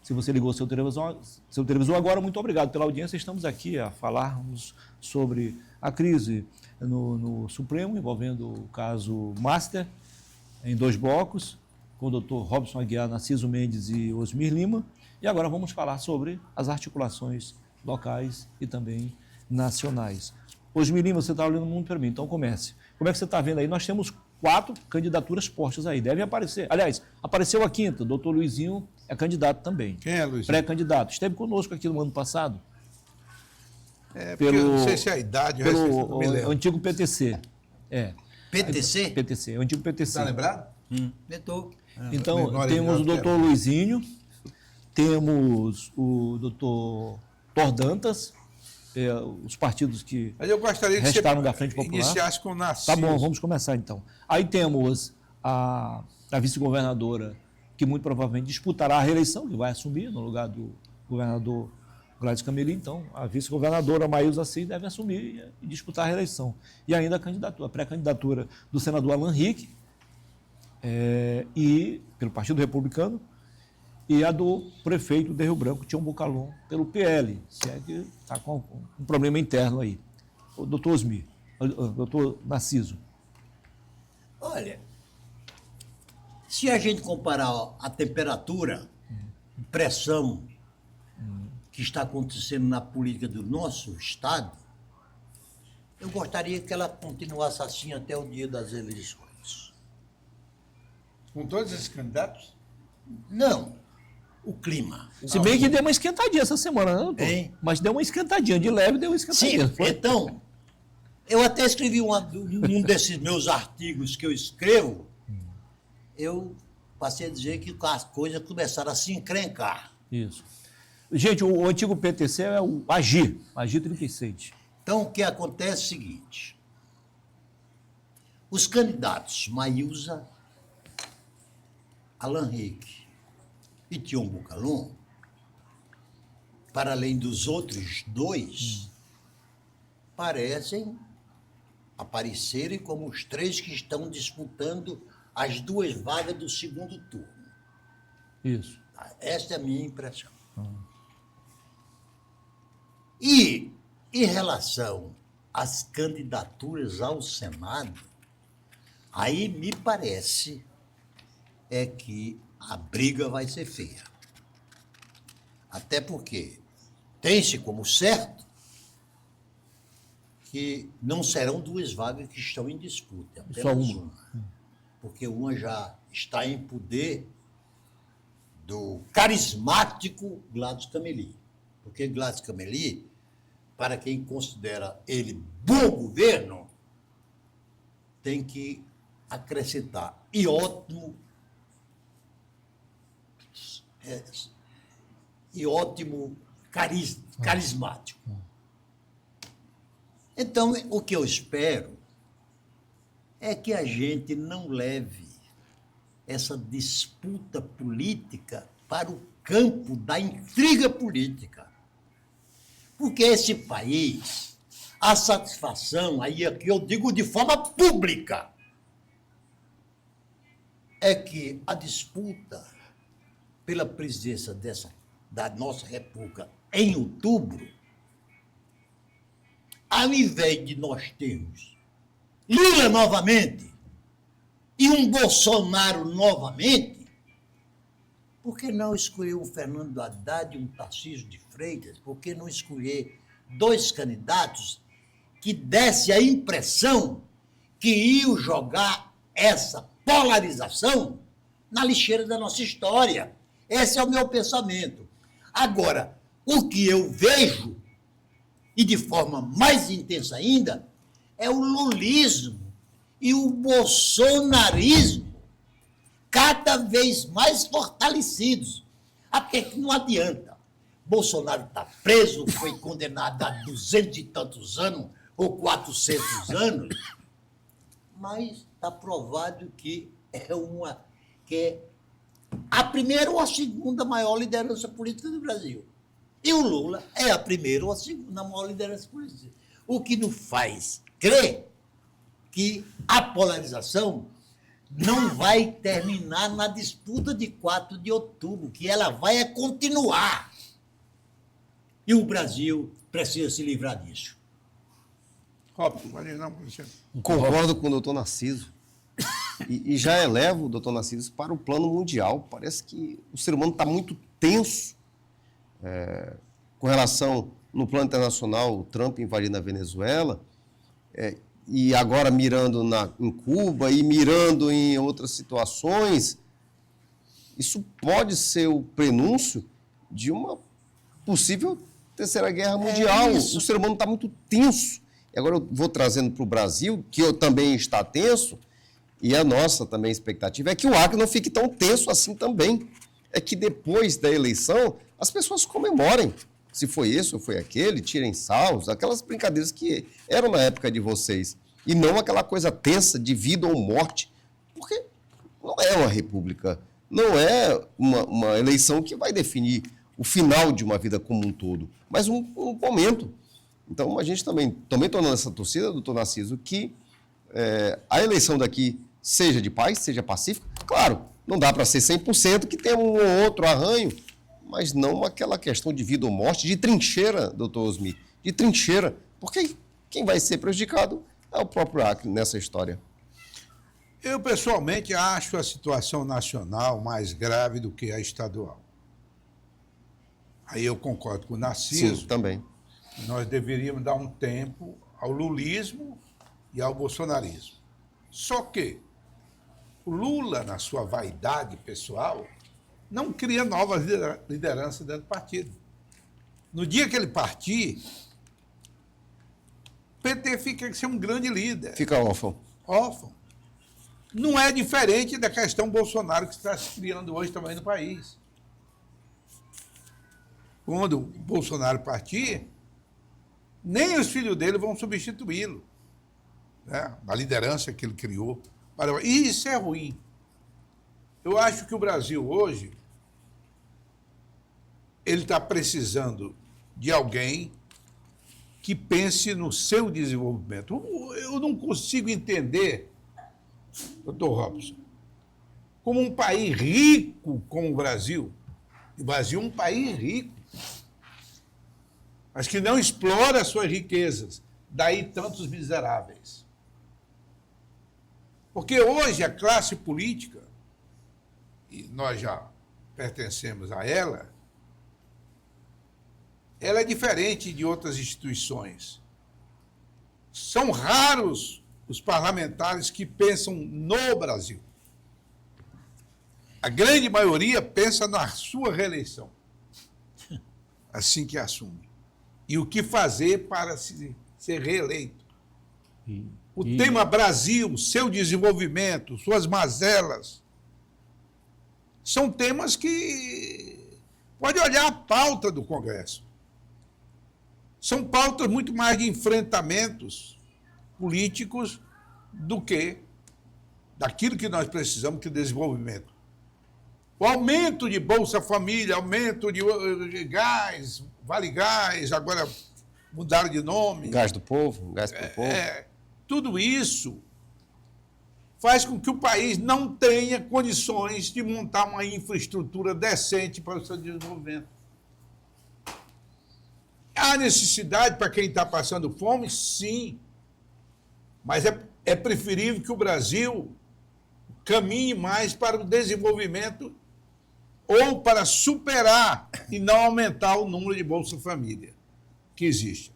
Se você ligou seu televisor agora, muito obrigado pela audiência. Estamos aqui a falarmos sobre a crise no Supremo, envolvendo o caso Master, em 2 blocos, com o Dr. Robson Aguiar, Narciso Mendes e Osmir Lima. E agora vamos falar sobre as articulações locais e também nacionais. Osmir Lima, você está olhando muito para mim, então comece. Como é que você está vendo aí? Nós temos 4 candidaturas postas aí, devem aparecer. Aliás, apareceu a 5ª, o doutor Luizinho é candidato também. Quem é, Luizinho? Pré-candidato. Esteve conosco aqui no ano passado. Porque eu não sei se é a idade, o resto eu não me Pelo lembro. antigo PTC. PTC? PTC, o antigo PTC. Está lembrado? Eu tô. Então, memória temos o de nada, doutor Luizinho, temos o doutor Tordantas, os partidos que Mas eu gostaria de restaram da Frente Popular. iniciasse com o Narciso. Tá bom, vamos começar então. Aí temos a vice-governadora, que muito provavelmente disputará a reeleição, que vai assumir no lugar do governador Gladys Camelim. Então, a vice-governadora Maísa Assis deve assumir e disputar a reeleição. E ainda a pré-candidatura do senador Alan Rick, e pelo Partido Republicano, e a do prefeito de Rio Branco, Tião Bucalon, pelo PL, se é que está com um problema interno aí. O doutor Osmir, o doutor Narciso. Olha, se a gente comparar a temperatura, pressão que está acontecendo na política do nosso Estado, eu gostaria que ela continuasse assim até o dia das eleições. Com todos esses candidatos? Não, o clima. Se bem que deu uma esquentadinha essa semana, né, doutor? Hein? Mas deu uma esquentadinha, de leve deu uma Sim, esquentadinha. Foi? então, eu até escrevi um desses meus artigos que eu escrevo, eu passei a dizer que as coisas começaram a se encrencar. Isso. Gente, o antigo PTC é o AGI 36. Então, o que acontece é o seguinte, os candidatos Maísa, Alan Rick e Tião Bucalon, para além dos outros 2, aparecerem como os 3 que estão disputando as 2 vagas do segundo turno. Isso. Esta é a minha impressão. E, em relação às candidaturas ao Senado, aí me parece que a briga vai ser feia. Até porque tem-se como certo que não serão 2 vagas que estão em disputa, apenas Só uma. Porque uma já está em poder do carismático Gladys Cameli. Porque Gladys Cameli, para quem considera ele bom governo, tem que acrescentar e ótimo carismático. Então, o que eu espero é que a gente não leve essa disputa política para o campo da intriga política. Porque esse país, a satisfação, aí aqui eu digo de forma pública, é que a disputa pela presidência da nossa República em outubro, ao invés de nós termos Lula novamente e um Bolsonaro novamente, por que não escolher um Fernando Haddad e um Tarcísio de Freitas? Por que não escolher dois candidatos que desse a impressão que iam jogar essa polarização na lixeira da nossa história? Esse é o meu pensamento. Agora, o que eu vejo, e de forma mais intensa ainda, é o lulismo e o bolsonarismo cada vez mais fortalecidos. Até que não adianta. Bolsonaro está preso, foi condenado a 200 e tantos anos, ou 400 anos, mas está provado que é a primeira ou a segunda maior liderança política do Brasil. E o Lula é a primeira ou a segunda maior liderança política. O que nos faz crer que a polarização não vai terminar na disputa de 4 de outubro, que ela vai continuar. E o Brasil precisa se livrar disso. Robson, pode ir, não, Cristiano. Concordo com o doutor Narciso. E já elevo o doutor Narciso para o plano mundial. Parece que o ser humano está muito tenso com relação, no plano internacional, o Trump invadindo a Venezuela, e agora mirando em Cuba e mirando em outras situações. Isso pode ser o prenúncio de uma possível terceira guerra mundial. O ser humano está muito tenso. E agora eu vou trazendo para o Brasil, que também está tenso, e a nossa também expectativa é que o Acre não fique tão tenso assim também. É que depois da eleição, as pessoas comemorem. Se foi esse ou foi aquele, tirem salvos, aquelas brincadeiras que eram na época de vocês. E não aquela coisa tensa de vida ou morte. Porque não é uma república, não é uma eleição que vai definir o final de uma vida como um todo, mas um momento. Então, a gente também estou nessa torcida, doutor Narciso, que a eleição daqui seja de paz, seja pacífica. Claro, não dá para ser 100%, que tem um ou outro arranho, mas não aquela questão de vida ou morte, de trincheira, doutor Osmi, de trincheira, porque quem vai ser prejudicado é o próprio Acre nessa história. Eu, pessoalmente, acho a situação nacional mais grave do que a estadual. Aí eu concordo com o Narciso. Sim, também. Nós deveríamos dar um tempo ao lulismo e ao bolsonarismo. Só que o Lula, na sua vaidade pessoal, não cria novas lideranças dentro do partido. No dia que ele partir, o PT fica sem um grande líder. Fica órfão. Órfão. Não é diferente da questão Bolsonaro que está se criando hoje também no país. Quando o Bolsonaro partir, nem os filhos dele vão substituí-lo, né? A liderança que ele criou. E isso é ruim. Eu acho que o Brasil hoje ele está precisando de alguém que pense no seu desenvolvimento. Eu não consigo entender, doutor Robson, como um país rico como o Brasil é um país rico, mas que não explora as suas riquezas, daí tantos miseráveis. Porque hoje a classe política, e nós já pertencemos a ela é diferente de outras instituições. São raros os parlamentares que pensam no Brasil. A grande maioria pensa na sua reeleição, assim que assume. E o que fazer para ser reeleito. O tema Brasil, seu desenvolvimento, suas mazelas, são temas que pode olhar a pauta do Congresso. São pautas muito mais de enfrentamentos políticos do que daquilo que nós precisamos, que é o desenvolvimento. O aumento de Bolsa Família, aumento de gás, Vale Gás, agora mudaram de nome. Gás do povo, gás para o povo. Tudo isso faz com que o país não tenha condições de montar uma infraestrutura decente para o seu desenvolvimento. Há necessidade para quem está passando fome? Sim. Mas é preferível que o Brasil caminhe mais para o desenvolvimento ou para superar e não aumentar o número de Bolsa Família que existe.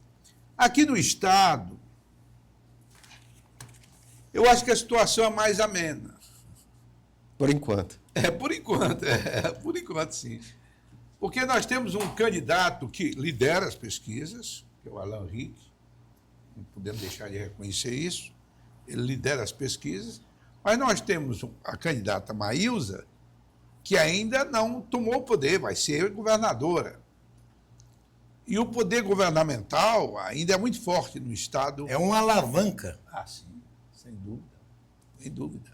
Aqui no Estado, eu acho que a situação é mais amena. Por enquanto. Por enquanto, sim. Porque nós temos um candidato que lidera as pesquisas, que é o Alan Henrique, não podemos deixar de reconhecer isso, ele lidera as pesquisas, mas nós temos a candidata Maílza, que ainda não tomou o poder, vai ser governadora. E o poder governamental ainda é muito forte no Estado. É uma alavanca. Ah, sim, sem dúvida. Sem dúvida.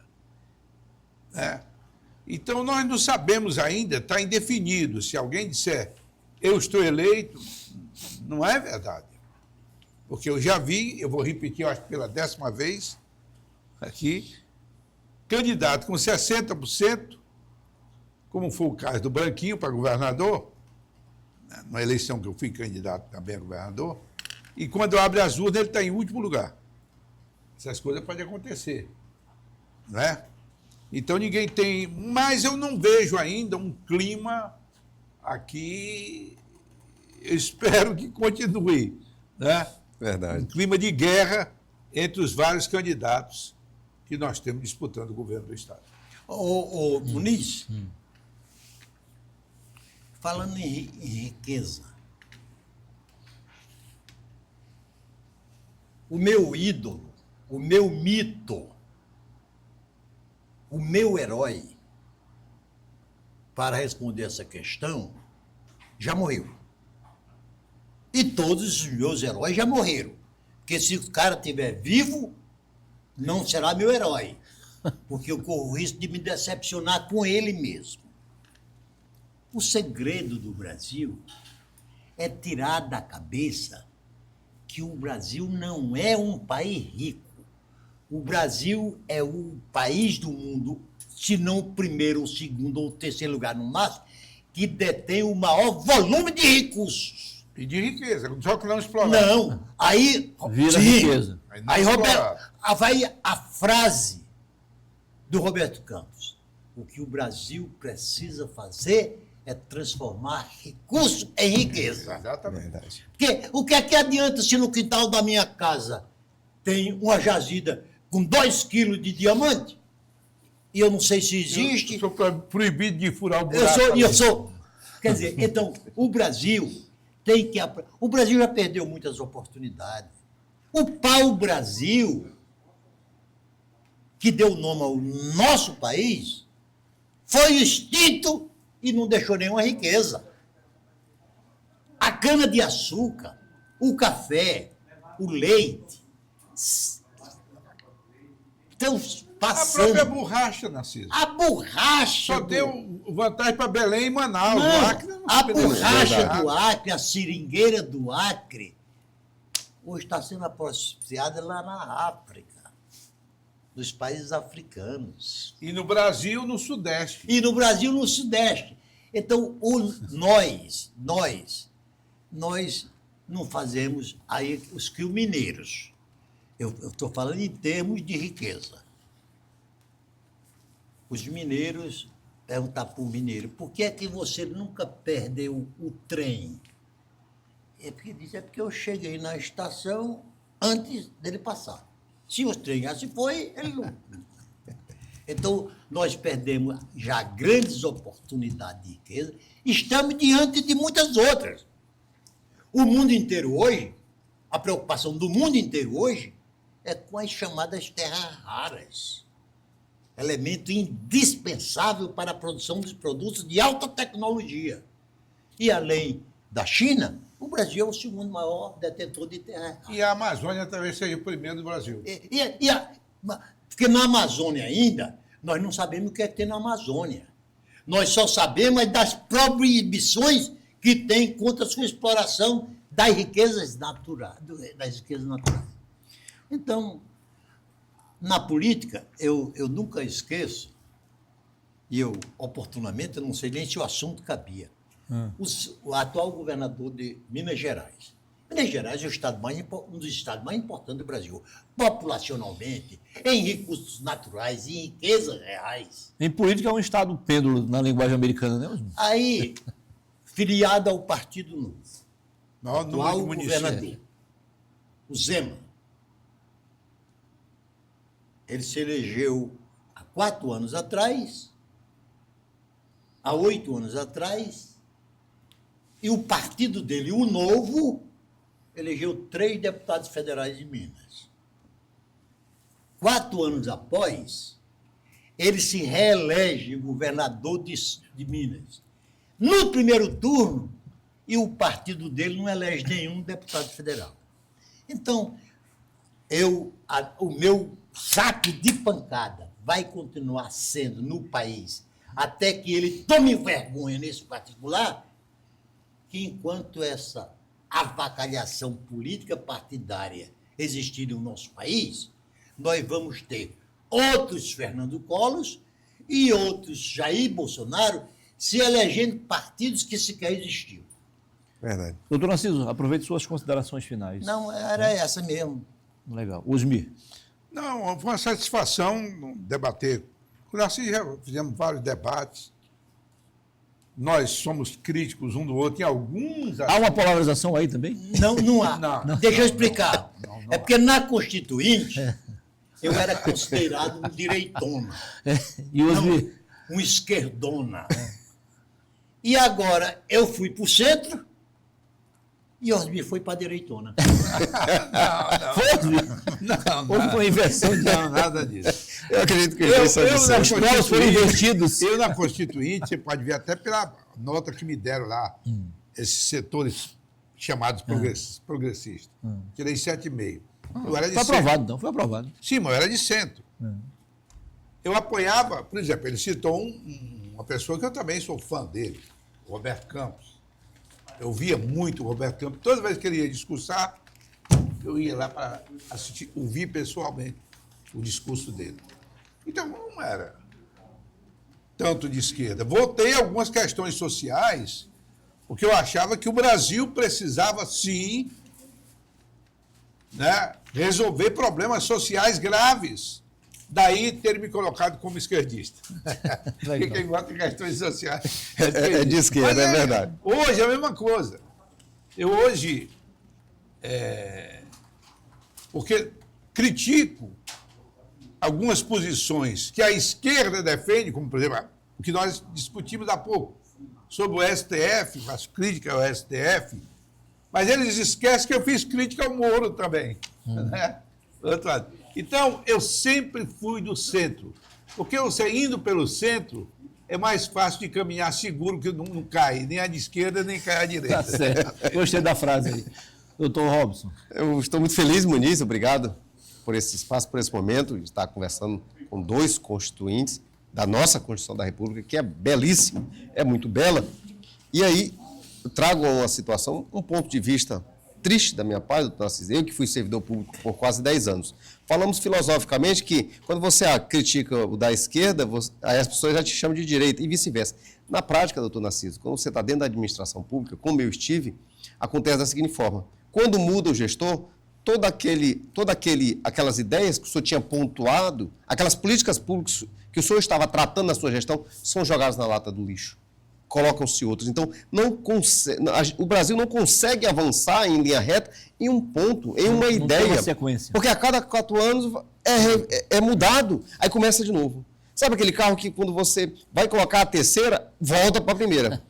Então, nós não sabemos ainda, está indefinido. Se alguém disser, eu estou eleito, não é verdade. Porque eu já vi, eu vou repetir, eu acho que pela 10ª vez, aqui, candidato com 60%, como foi o caso do Branquinho para governador, na eleição que eu fui candidato também a governador, e quando abre as urnas, ele está em último lugar. Essas coisas podem acontecer, não é? Então ninguém tem... Mas eu não vejo ainda um clima aqui, eu espero que continue, né? Verdade. Um clima de guerra entre os vários candidatos que nós temos disputando o governo do Estado. Ô, Muniz, falando em riqueza, o meu ídolo, o meu mito, o meu herói, para responder essa questão, já morreu. E todos os meus heróis já morreram. Porque se o cara estiver vivo, não será meu herói. Porque eu corro o risco de me decepcionar com ele mesmo. O segredo do Brasil é tirar da cabeça que o Brasil não é um país rico. O Brasil é o país do mundo, se não o primeiro, o segundo ou o terceiro lugar no máximo, que detém o maior volume de recursos. E de riqueza, só que não explorar. Não, aí... Vira sim, riqueza. Aí, Roberto, vai a frase do Roberto Campos. O que o Brasil precisa fazer é transformar recurso em riqueza. Exatamente. Verdade. Porque o que é que adianta se no quintal da minha casa tem uma jazida com 2 quilos de diamante? E eu não sei se existe. Eu sou proibido de furar o buraco. Eu sou. Quer dizer, então, o Brasil tem que... O Brasil já perdeu muitas oportunidades. O pau-brasil, que deu nome ao nosso país, foi extinto e não deixou nenhuma riqueza. A cana-de-açúcar, o café, o leite, estão passando... A própria borracha, Narciso. A borracha... Só deu vantagem para Belém e Manaus. Não, O Acre não a perdeu borracha nada. do Acre, a seringueira do Acre, hoje está sendo apreciada lá na África, nos países africanos. E no Brasil, no Sudeste. E no Brasil, no Sudeste. Então, nós não fazemos aí os que os mineiros. Eu estou falando em termos de riqueza. Os mineiros, perguntar para o mineiro, por que é que você nunca perdeu o trem? É porque eu cheguei na estação antes dele passar. Se o trem já se foi, ele não... Então, nós perdemos já grandes oportunidades de riqueza, estamos diante de muitas outras. O mundo inteiro hoje, a preocupação do mundo inteiro hoje é com as chamadas terras raras, elemento indispensável para a produção de produtos de alta tecnologia. E além da China, o Brasil é o segundo maior detentor de terras raras. E a Amazônia talvez seja o primeiro do Brasil. Porque na Amazônia ainda, nós não sabemos o que é que tem na Amazônia. Nós só sabemos das proibições que tem contra a sua exploração das riquezas naturais. Então, na política, eu nunca esqueço, e eu, oportunamente, eu não sei nem se o assunto cabia, o atual governador de Minas Gerais. Minas Gerais é um dos estados mais importantes do Brasil, populacionalmente, em recursos naturais, em riquezas reais. Em política é um estado pêndulo na linguagem americana, né, Osmir? Aí, filiado ao Partido Novo, Maior atual número de municípios. governador, o Zema, ele se elegeu há 4 anos atrás, há 8 anos atrás, e o partido dele, o Novo, elegeu 3 deputados federais de Minas. 4 anos após, ele se reelege governador de Minas. No primeiro turno, e o partido dele não elege nenhum deputado federal. Então, o meu saco de pancada vai continuar sendo no país, até que ele tome vergonha nesse particular, que enquanto essa avacalhação política partidária existir no nosso país, nós vamos ter outros Fernando Collor e outros Jair Bolsonaro se elegendo partidos que sequer existiam. Verdade. Doutor Narciso, aproveite suas considerações finais. Não, era essa mesmo. Legal. Osmir. Não, foi uma satisfação debater. Com o Narciso já fizemos vários debates. Nós somos críticos um do outro em alguns Há uma polarização aí também? Não há. Não. Deixa eu explicar. É porque na Constituinte eu era considerado um direitona, E Osmir? um esquerdona. E agora eu fui para o centro e Osmir foi para a direitona. Foi, Osmir? Houve uma inversão de... Não, nada disso. Eu acredito que eles são na Os povos foram invertidos. Eu, na Constituinte, você pode ver até pela nota que me deram lá, esses setores chamados progressistas. Tirei 7,5. Eu era de Foi centro. aprovado, então. Foi aprovado. Sim, mas eu era de centro. Eu apoiava, por exemplo, ele citou uma pessoa que eu também sou fã dele, o Roberto Campos. Eu via muito o Roberto Campos. Toda vez que ele ia discursar, eu ia lá para assistir, ouvir pessoalmente o discurso dele. Então, não era tanto de esquerda. Voltei a algumas questões sociais, porque eu achava que o Brasil precisava, sim, né, resolver problemas sociais graves. Daí ter me colocado como esquerdista. Porque quem gosta de questões sociais É de esquerda, Mas é verdade. Hoje é a mesma coisa. Eu hoje, porque critico algumas posições que a esquerda defende, como, por exemplo, o que nós discutimos há pouco, sobre o STF, faço crítica ao STF, mas eles esquecem que eu fiz crítica ao Moro também. Né? Do outro lado. Então, eu sempre fui do centro, porque você indo pelo centro é mais fácil de caminhar seguro, que não cai nem a de esquerda, nem cai a direita. Tá certo. Gostei da frase aí. Doutor Robson. Eu estou muito feliz, Muniz, obrigado por esse espaço, por esse momento, de estar conversando com 2 constituintes da nossa Constituição da República, que é belíssima, é muito bela. E aí, eu trago uma situação, um ponto de vista triste da minha parte, doutor Narciso, eu que fui servidor público por quase 10 anos. Falamos filosoficamente que, quando você critica o da esquerda, aí as pessoas já te chamam de direita, e vice-versa. Na prática, doutor Narciso, quando você está dentro da administração pública, como eu estive, acontece da seguinte forma: quando muda o gestor, aquelas ideias que o senhor tinha pontuado, aquelas políticas públicas que o senhor estava tratando na sua gestão, são jogadas na lata do lixo. Colocam-se outros. Então, o Brasil não consegue avançar em linha reta em um ponto, em uma ideia. Tem uma sequência. Porque a cada 4 anos é mudado, aí começa de novo. Sabe aquele carro que quando você vai colocar a terceira, volta para a primeira.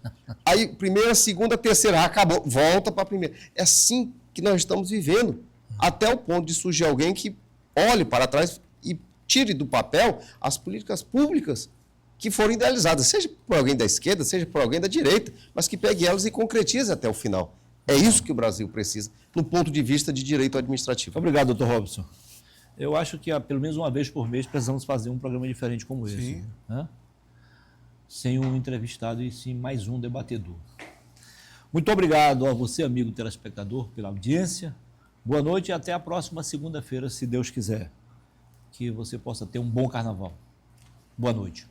Aí, primeira, segunda, terceira, acabou, volta para a primeira. É assim que nós estamos vivendo, até o ponto de surgir alguém que olhe para trás e tire do papel as políticas públicas que foram idealizadas, seja por alguém da esquerda, seja por alguém da direita, mas que pegue elas e concretize até o final. É isso que o Brasil precisa, no ponto de vista de direito administrativo. Obrigado, doutor Robson. Eu acho que pelo menos uma vez por mês precisamos fazer um programa diferente como esse. Sim. Né? Sem um entrevistado e sim mais um debatedor. Muito obrigado a você, amigo telespectador, pela audiência. Boa noite e até a próxima segunda-feira, se Deus quiser. Que você possa ter um bom carnaval. Boa noite.